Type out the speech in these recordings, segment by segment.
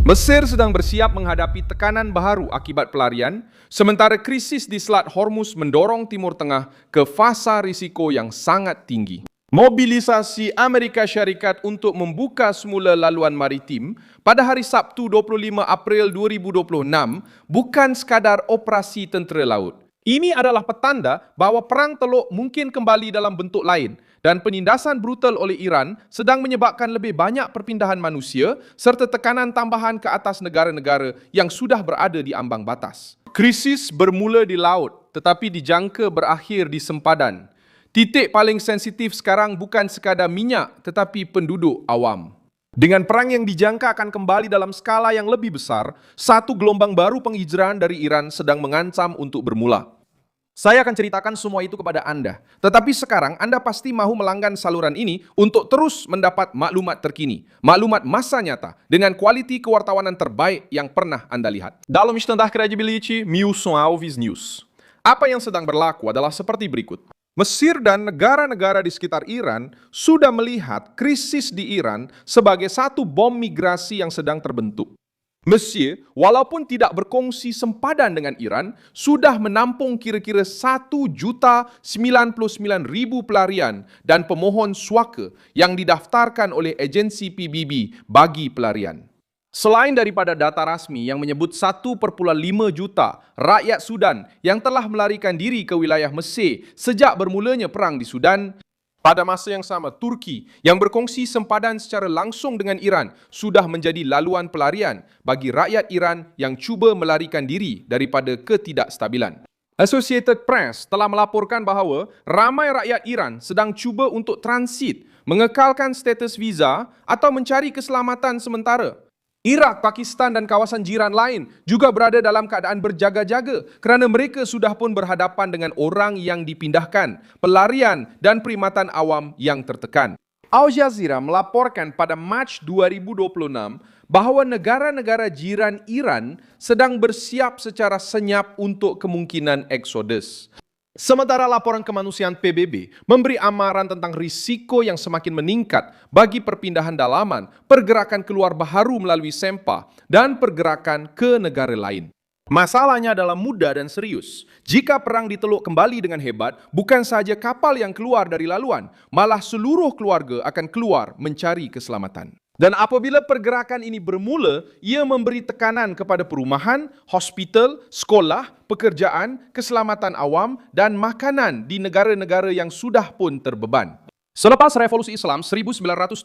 Mesir sedang bersiap menghadapi tekanan baru akibat pelarian, sementara krisis di Selat Hormuz mendorong Timur Tengah ke fasa risiko yang sangat tinggi. Mobilisasi Amerika Syarikat untuk membuka semula laluan maritim pada hari Sabtu 25 April 2026 bukan sekadar operasi tentera laut. Ini adalah petanda bahawa perang Teluk mungkin kembali dalam bentuk lain dan penindasan brutal oleh Iran sedang menyebabkan lebih banyak perpindahan manusia serta tekanan tambahan ke atas negara-negara yang sudah berada di ambang batas. Krisis bermula di laut tetapi dijangka berakhir di sempadan. Titik paling sensitif sekarang bukan sekadar minyak tetapi penduduk awam. Dengan perang yang dijangka akan kembali dalam skala yang lebih besar, satu gelombang baru penghijrahan dari Iran sedang mengancam untuk bermula. Saya akan ceritakan semua itu kepada Anda. Tetapi sekarang Anda pasti mahu melanggan saluran ini untuk terus mendapat maklumat terkini, maklumat masa nyata dengan kualiti kewartawanan terbaik yang pernah Anda lihat. Dalam Standard Credibility, Milson Alves News. Apa yang sedang berlaku adalah seperti berikut. Mesir dan negara-negara di sekitar Iran sudah melihat krisis di Iran sebagai satu bom migrasi yang sedang terbentuk. Mesir, walaupun tidak berkongsi sempadan dengan Iran, sudah menampung kira-kira 1,099,000 pelarian dan pemohon suaka yang didaftarkan oleh agensi PBB bagi pelarian. Selain daripada data rasmi yang menyebut 1,5 juta rakyat Sudan yang telah melarikan diri ke wilayah Mesir sejak bermulanya perang di Sudan, pada masa yang sama, Turki yang berkongsi sempadan secara langsung dengan Iran sudah menjadi laluan pelarian bagi rakyat Iran yang cuba melarikan diri daripada ketidakstabilan. Associated Press telah melaporkan bahawa ramai rakyat Iran sedang cuba untuk transit, mengekalkan status visa atau mencari keselamatan sementara. Iraq, Pakistan dan kawasan jiran lain juga berada dalam keadaan berjaga-jaga kerana mereka sudah pun berhadapan dengan orang yang dipindahkan, pelarian dan perkhidmatan awam yang tertekan. Al Jazeera melaporkan pada Mac 2026 bahawa negara-negara jiran Iran sedang bersiap secara senyap untuk kemungkinan eksodus. Sementara laporan kemanusiaan PBB memberi amaran tentang risiko yang semakin meningkat bagi perpindahan dalaman, pergerakan keluar baharu melalui SEMPA, dan pergerakan ke negara lain. Masalahnya adalah mudah dan serius. Jika perang di Teluk kembali dengan hebat, bukan sahaja kapal yang keluar dari laluan, malah seluruh keluarga akan keluar mencari keselamatan. Dan apabila pergerakan ini bermula, ia memberi tekanan kepada perumahan, hospital, sekolah, pekerjaan, keselamatan awam dan makanan di negara-negara yang sudah pun terbeban. Selepas Revolusi Islam 1979,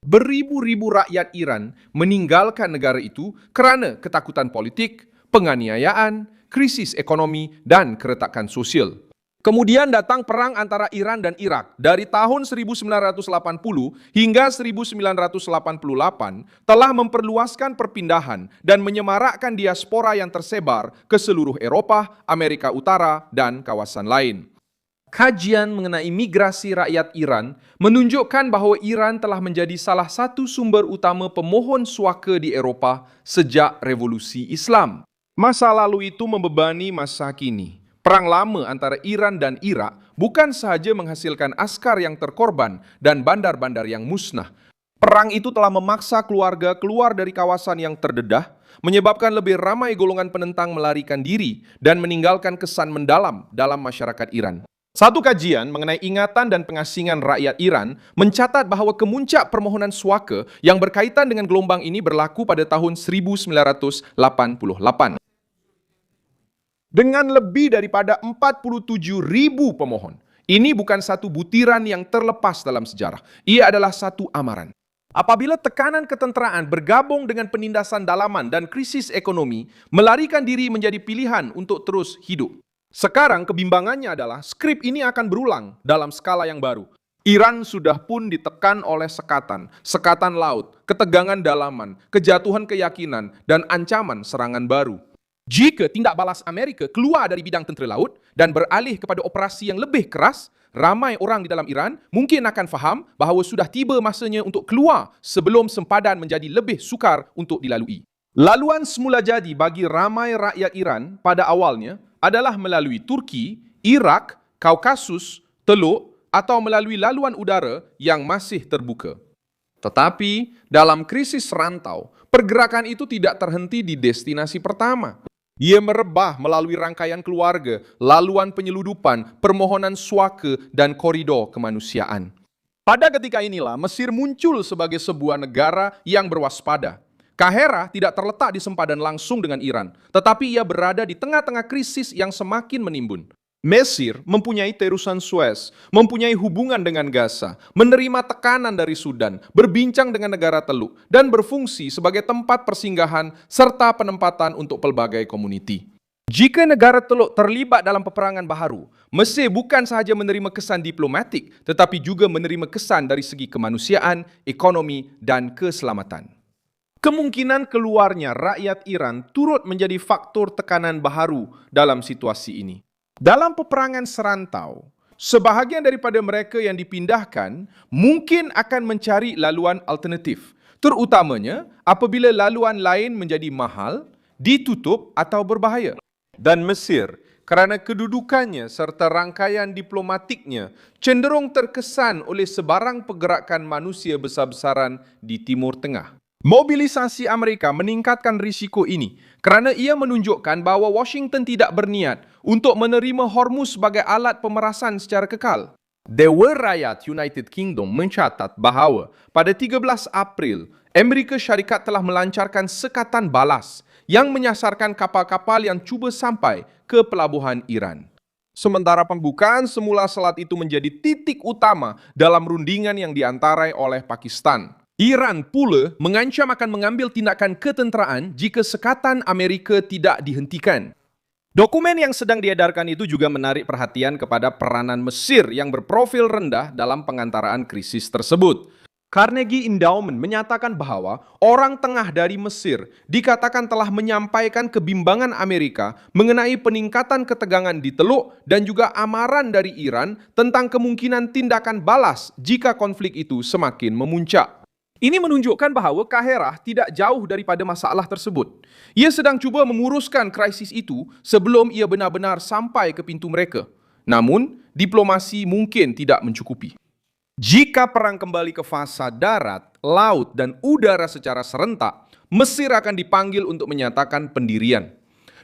beribu-ribu rakyat Iran meninggalkan negara itu kerana ketakutan politik, penganiayaan, krisis ekonomi dan keretakan sosial. Kemudian datang perang antara Iran dan Irak. Dari tahun 1980 hingga 1988 telah memperluaskan perpindahan dan menyemarakkan diaspora yang tersebar ke seluruh Eropah, Amerika Utara dan kawasan lain. Kajian mengenai migrasi rakyat Iran menunjukkan bahawa Iran telah menjadi salah satu sumber utama pemohon suaka di Eropah sejak Revolusi Islam. Masa lalu itu membebani masa kini. Perang lama antara Iran dan Irak bukan sahaja menghasilkan askar yang terkorban dan bandar-bandar yang musnah. Perang itu telah memaksa keluarga keluar dari kawasan yang terdedah, menyebabkan lebih ramai golongan penentang melarikan diri dan meninggalkan kesan mendalam dalam masyarakat Iran. Satu kajian mengenai ingatan dan pengasingan rakyat Iran mencatat bahawa kemuncak permohonan suaka yang berkaitan dengan gelombang ini berlaku pada tahun 1988. Dengan lebih daripada 47,000 pemohon. Ini bukan satu butiran yang terlepas dalam sejarah. Ia adalah satu amaran. Apabila tekanan ketenteraan bergabung dengan penindasan dalaman dan krisis ekonomi, melarikan diri menjadi pilihan untuk terus hidup. Sekarang kebimbangannya adalah skrip ini akan berulang dalam skala yang baru. Iran sudah pun ditekan oleh sekatan laut, ketegangan dalaman, kejatuhan keyakinan, dan ancaman serangan baru. Jika tindak balas Amerika keluar dari bidang tentera laut dan beralih kepada operasi yang lebih keras, ramai orang di dalam Iran mungkin akan faham bahawa sudah tiba masanya untuk keluar sebelum sempadan menjadi lebih sukar untuk dilalui. Laluan semula jadi bagi ramai rakyat Iran pada awalnya adalah melalui Turki, Iraq, Kaukasus, Teluk atau melalui laluan udara yang masih terbuka. Tetapi, dalam krisis rantau, pergerakan itu tidak terhenti di destinasi pertama. Ia merebah melalui rangkaian keluarga, laluan penyeludupan, permohonan suaka, dan koridor kemanusiaan. Pada ketika inilah, Mesir muncul sebagai sebuah negara yang berwaspada. Kahera tidak terletak di sempadan langsung dengan Iran, tetapi ia berada di tengah-tengah krisis yang semakin menimbun. Mesir mempunyai terusan Suez, mempunyai hubungan dengan Gaza, menerima tekanan dari Sudan, berbincang dengan negara Teluk, dan berfungsi sebagai tempat persinggahan serta penempatan untuk pelbagai komuniti. Jika negara Teluk terlibat dalam peperangan baharu, Mesir bukan sahaja menerima kesan diplomatik, tetapi juga menerima kesan dari segi kemanusiaan, ekonomi, dan keselamatan. Kemungkinan keluarnya rakyat Iran turut menjadi faktor tekanan baharu dalam situasi ini. Dalam peperangan serantau, sebahagian daripada mereka yang dipindahkan mungkin akan mencari laluan alternatif, terutamanya apabila laluan lain menjadi mahal, ditutup atau berbahaya. Dan Mesir, kerana kedudukannya serta rangkaian diplomatiknya, cenderung terkesan oleh sebarang pergerakan manusia besar-besaran di Timur Tengah. Mobilisasi Amerika meningkatkan risiko ini kerana ia menunjukkan bahawa Washington tidak berniat untuk menerima Hormuz sebagai alat pemerasan secara kekal. Dewan Rakyat United Kingdom mencatat bahawa pada 13 April, Amerika Syarikat telah melancarkan sekatan balas yang menyasarkan kapal-kapal yang cuba sampai ke pelabuhan Iran. Sementara pembukaan semula selat itu menjadi titik utama dalam rundingan yang diantarai oleh Pakistan. Iran pula mengancam akan mengambil tindakan ketenteraan jika sekatan Amerika tidak dihentikan. Dokumen yang sedang diedarkan itu juga menarik perhatian kepada peranan Mesir yang berprofil rendah dalam pengantaraan krisis tersebut. Carnegie Endowment menyatakan bahawa orang tengah dari Mesir dikatakan telah menyampaikan kebimbangan Amerika mengenai peningkatan ketegangan di Teluk dan juga amaran dari Iran tentang kemungkinan tindakan balas jika konflik itu semakin memuncak. Ini menunjukkan bahawa Kahera tidak jauh daripada masalah tersebut. Ia sedang cuba menguruskan krisis itu sebelum ia benar-benar sampai ke pintu mereka. Namun, diplomasi mungkin tidak mencukupi. Jika perang kembali ke fasa darat, laut, dan udara secara serentak, Mesir akan dipanggil untuk menyatakan pendirian.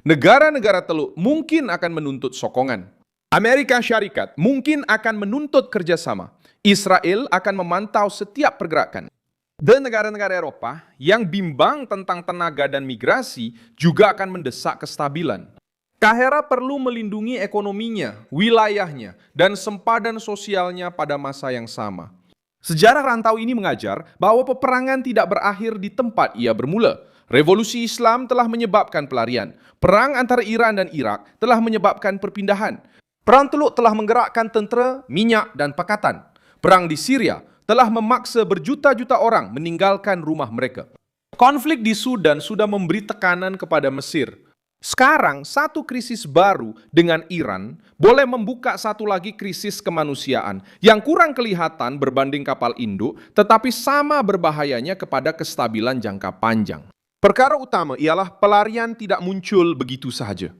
Negara-negara Teluk mungkin akan menuntut sokongan. Amerika Syarikat mungkin akan menuntut kerjasama. Israel akan memantau setiap pergerakan. Dan negara-negara Eropah yang bimbang tentang tenaga dan migrasi juga akan mendesak kestabilan. Kahera perlu melindungi ekonominya, wilayahnya, dan sempadan sosialnya pada masa yang sama. Sejarah rantau ini mengajar bahawa peperangan tidak berakhir di tempat ia bermula. Revolusi Islam telah menyebabkan pelarian. Perang antara Iran dan Iraq telah menyebabkan perpindahan. Perang Teluk telah menggerakkan tentera, minyak, dan pakatan. Perang di Syria telah memaksa berjuta-juta orang meninggalkan rumah mereka. Konflik di Sudan sudah memberi tekanan kepada Mesir. Sekarang, satu krisis baru dengan Iran boleh membuka satu lagi krisis kemanusiaan yang kurang kelihatan berbanding kapal induk, tetapi sama berbahayanya kepada kestabilan jangka panjang. Perkara utama ialah pelarian tidak muncul begitu sahaja.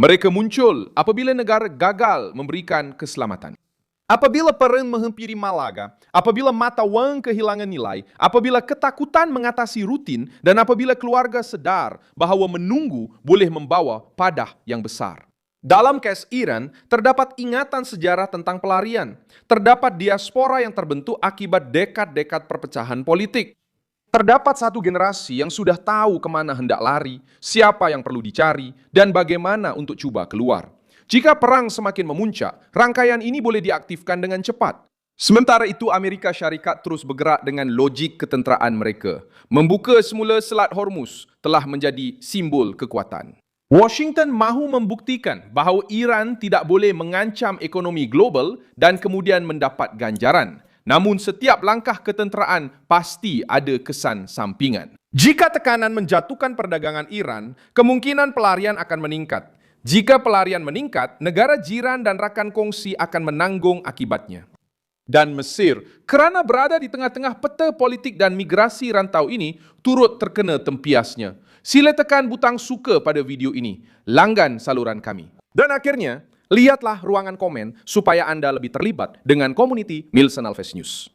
Mereka muncul apabila negara gagal memberikan keselamatan. Apabila perang menghampiri Malaga, apabila mata wang kehilangan nilai, apabila ketakutan mengatasi rutin, dan apabila keluarga sedar bahawa menunggu boleh membawa padah yang besar. Dalam kes Iran, terdapat ingatan sejarah tentang pelarian. Terdapat diaspora yang terbentuk akibat dekad-dekad perpecahan politik. Terdapat satu generasi yang sudah tahu kemana hendak lari, siapa yang perlu dicari, dan bagaimana untuk cuba keluar. Jika perang semakin memuncak, rangkaian ini boleh diaktifkan dengan cepat. Sementara itu, Amerika Syarikat terus bergerak dengan logik ketenteraan mereka. Membuka semula Selat Hormuz telah menjadi simbol kekuatan. Washington mahu membuktikan bahawa Iran tidak boleh mengancam ekonomi global dan kemudian mendapat ganjaran. Namun setiap langkah ketenteraan pasti ada kesan sampingan. Jika tekanan menjatuhkan perdagangan Iran, kemungkinan pelarian akan meningkat. Jika pelarian meningkat, negara jiran dan rakan kongsi akan menanggung akibatnya. Dan Mesir, kerana berada di tengah-tengah peta politik dan migrasi rantau ini, turut terkena tempiasnya. Sila tekan butang suka pada video ini. Langgan saluran kami. Dan akhirnya, lihatlah ruangan komen supaya anda lebih terlibat dengan komuniti Milson Alves News.